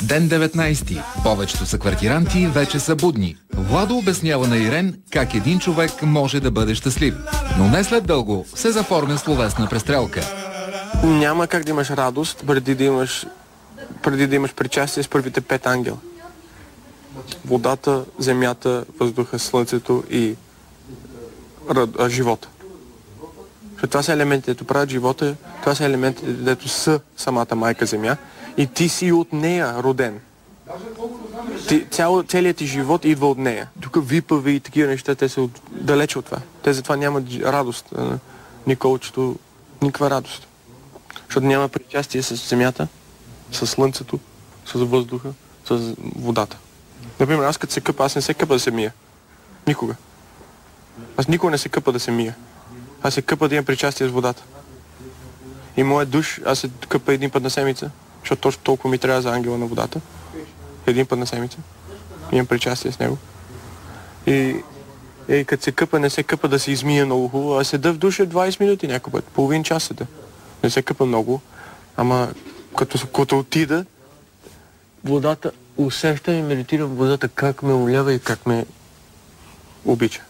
Ден 19. Повечето са квартиранти вече са будни. Владо обяснява на Ирен как един човек може да бъде щастлив. Но не след дълго се заформя словесна престрелка. Няма как да имаш радост преди да имаш причастие с първите 5 ангела. Водата, земята, въздуха, слънцето и живота. Това са елементите, дето правят живота, това са елементите, дето са самата майка земя и ти си от нея роден. Целият ти живот идва от нея. Тук випави и такива неща, те са далече от това. Те затова нямат радост. Николчето, никаква радост. Защото няма причастие с земята, с слънцето, с въздуха, с водата. Например, аз като се къпа, аз не се къпа да се мия. Никога. Аз никога не се къпа да се мия. Аз се къпа да имам причастие с водата. И моят душ, аз се къпа един път на седмица, защото точно толкова ми трябва за ангела на водата. Един път на седмица. Имам причастие с него. И като се къпа, не се къпа да се измия много хубаво, а седа в душа 20 минути някой път. Половин час седа. Не се къпа много, ама като отида, водата, усещам и медитирам водата как ме улява и как ме обича.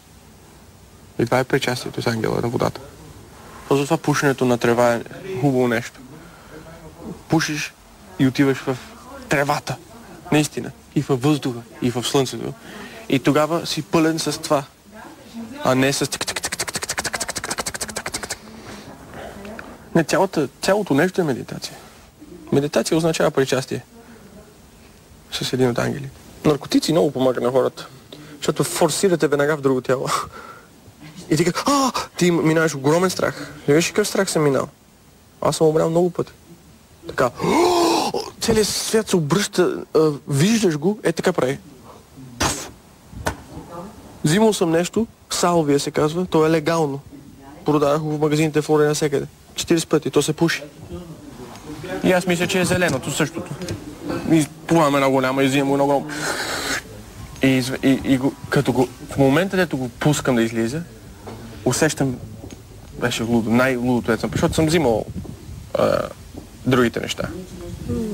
И това е причастието с ангела на водата. Затова пушенето на трева е хубаво нещо. Пушиш и отиваш в тревата. Наистина. И във въздуха, и в слънцето. И тогава си пълен с това. А не с Не, цялото нещо е медитация. Медитация означава причастие с един от ангели. Наркотици много помагат на хората, защото форсирате веднага в друго тяло. И ти казваш, ти минаваш огромен страх. Не виж какъв страх съм минал. Аз съм умрял много пъти. Така, целият свят се обръща, виждаш го, така прави. Взимал съм нещо, салвия се казва, то е легално. Продавах го в магазините в Флорida навсекъде. 40 пъти, то се пуши. И аз мисля, че е зеленото същото. И плуваме една голяма и взимам го много. В момента, дето го пускам да излиза, усещам, беше лудо, най-лудото, защото съм взимал другите неща.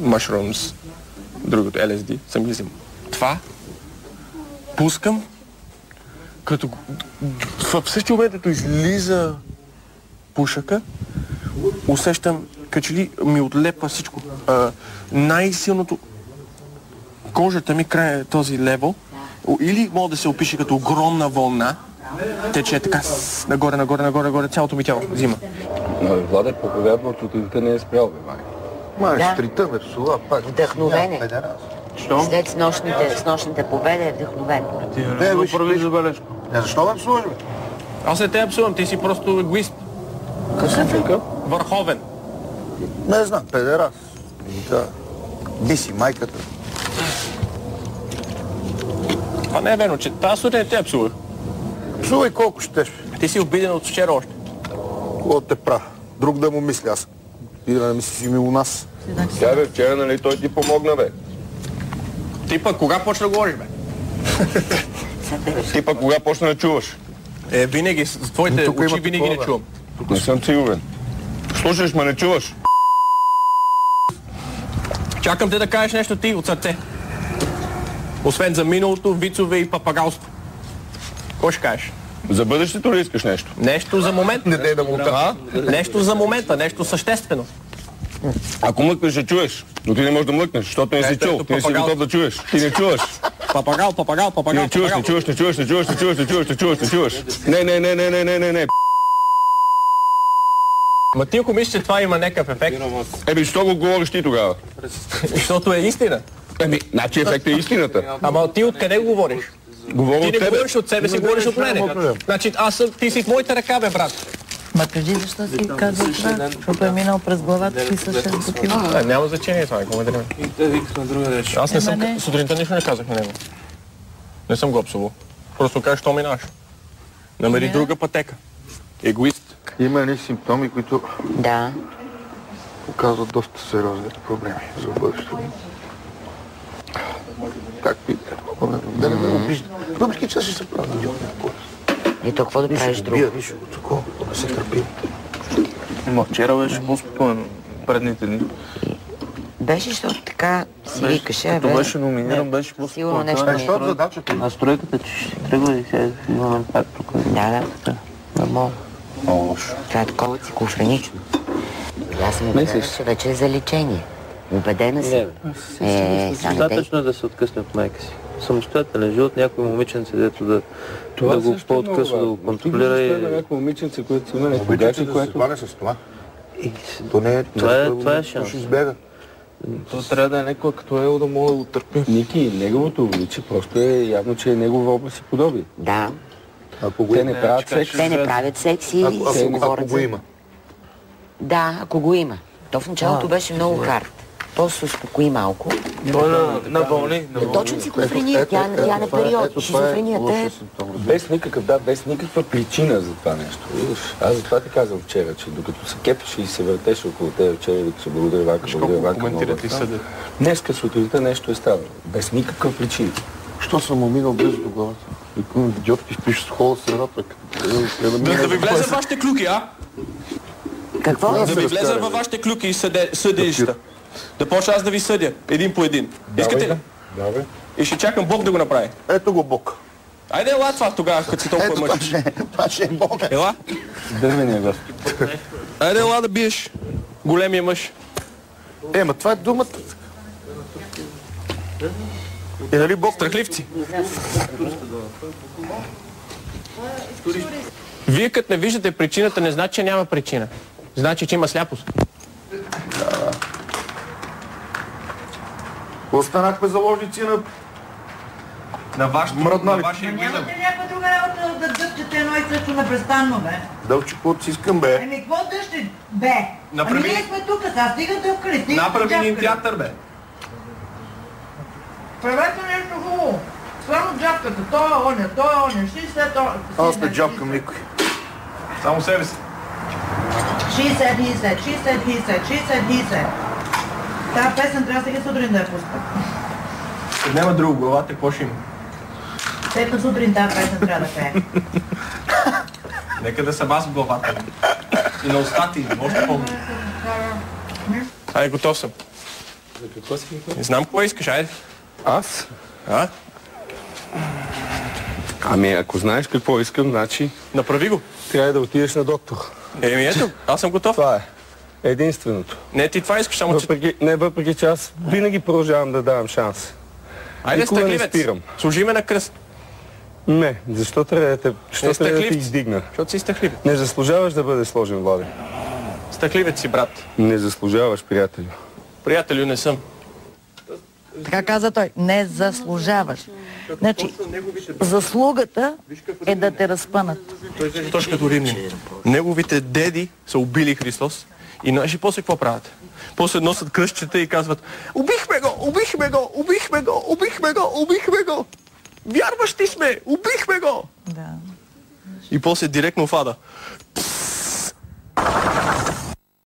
Mushrooms, другото LSD, съм ги взимал. Това пускам, като в същия момент, като излиза пушъка, усещам, като че ли ми отлепа всичко. Най-силното кожата ми край този левел, или може да се опише като огромна вълна, тече така нагоре, цялото ми тяло взима. Но Владе, по-вероятно сутринта не е спрял, бе, май. Сутринта, бе, сула, пак. Вдъхновен е. Що? След с нощните победа е вдъхновен. Ти прави забележка. Защо ме псуваш, бе? Аз не те псувам, ти си просто егоист. Какъв? Върховен. Не знам, педерас. Би си майката. Това не е верно, че тази сутрин не те псувах. Псувай колко щеш. Ти си обиден от вчера още. Кого те прав? Друг да му мисля аз. И да не мислиш ми у нас. Тя, бе, вчера, нали, той ти помогна, бе. Ти пък кога почна да говориш, бе? Ти пък кога почна да чуваш? Винаги, с твоите очи винаги не чувам. Не съм сигурен. Слушаш, ма не чуваш. Чакам те да кажеш нещо ти от сърце. Освен за миналото, вицове и папагалство. Какво ще кажеш? За бъдещето ли искаш нещо? Нещо за момента. Не дай да му кажа. Нещо за момента, нещо съществено. Ако млъкнеш, ще чуеш. Но ти не можеш да млъкнеш, защото не си чул. Ти не си готов да чуеш. Ти не чуваш. Папагал. Ти не чуваш. Не. Ма ти ако мислиш, че това има някакъв ефект? Що го говориш ти тогава? Защото е истина. Значи ефект е истината. Ама ти откъде го говориш? Говоря Ти от не тебе. говориш от себе си, говориш от мене. Значи ти си в моята ръка, бе, брат. Ма кажи защо си казва това, защото е минал през главата си с 6 бутилки. Няма значение това, какво ме дръме. Аз не съм, сутринта нищо не казах на него. Не съм го обсувал. Просто кажеш, що минаш. Намери друга пътека. Егоист. Има едни симптоми, които Да. показват доста сериозни проблеми за бъдещето. Както и да не ме вижда. Въпреки че ще се прави. И то какво да правиш друго? Виж, такова, да се търпи. Ма вчера беше по-спокойно, предните дни. беше, защото така си викаше. Като беше номиниран, беше сигурно нещо ми е. Защото задачата? А стройката, че ще тръгва и сега имаме пак тук. Да. Нормално. Това е такова цикофренично. Аз съм убедена, че вече е за лечение. Убедена си. Достатъчно е да се откъсне от майка си. Самостоятелен живот, някой момиченце, дето да го по-откъсва, да го контролира и... Някой момиченце, което си има Момиченце да се хване с това. Това е шанс. Ще избега. То трябва да е някой като него да мога да го търпи. Ники, неговото обличие просто е явно, че е негова образ и подобие. Да. Те не правят секс. Те не правят секс и се говорят Ако го има. Да, ако го има. То в началото беше много хард. После се успокои малко. Той на вълни. Точно цикофрения, тя е на период. Шизофренията е... Без никаква причина за това нещо. Аз за това ти казвам вчера, че докато се кепеше и се въртеше около тебе вчера, и докато се благодаря Ванка, днеска сутринта нещо е ставало. Без никаква причина. Що съм му минал близо до главата? Викам, идиотки, впиш с хола средата. Да ви влезе в вашите клюки, а? Какво? Да ви влезе във вашите клюки и съдилища. Да почна аз да ви съдя, един по един. Искате ли? Да, бе. И ще чакам Бог да го направи. Ето го Бог. Айде, ела това тогава, като си толкова мъж. Това ще е Бог. Ела? Дървения газ. Айде, ела да биеш големия мъж. Ма това е думата. И нали Бог? Страхливци. Вие като не виждате причината, не значи, че няма причина. Значи, че има сляпост. Останахме заложници На вашия егоизъм. Нямате някаква друга работа да дъвчете едно и също непрестанно, бе? Дълче, каквото си искам, бе. Ами, какво дъще, бе? Направи- Ами ние сме тук, сега стига дъвкали, стига Направи ни джапкали. театър, бе. Правете нещо хубаво. Само джапката, той е оня, 60, Аз не джапкам никой. Само себе си. 60, 60. Тая песен трябва сега сутрин да я пуска. Няма друго, главата, какво ще има? Всека сутрин тази песен трябва да пее. Нека да съм аз в главата. И на устата им, още по-добре. Айде, готов съм. За какво си? Не знам какво искаш, айде. Аз? А? Ами, ако знаеш какво искам, значи Направи го. трябва да отидеш на доктор. Еми ето, аз съм готов. Това е единственото. Не, ти това искаш, само че... Въпреки че аз винаги продължавам да давам шанс. Айде, никога не страхливец. спирам. Служи ме на кръст. Не, защо трябва да те страхливец. издигна? Защото си страхливец. Не заслужаваш да бъдеш сложен, Влади. Страхливец си, брат. Не заслужаваш, приятелю. Приятелю не съм. Така каза той, не заслужаваш. Значи, заслугата е да те разпънат. Точно като римляни. Неговите деди са убили Христос и знаеш ли после какво правят? После носят кръстчета и казват: убихме го, убихме го, убихме го, убихме го, убихме го. Вярващи сме, убихме го. Да. И после директно в ада.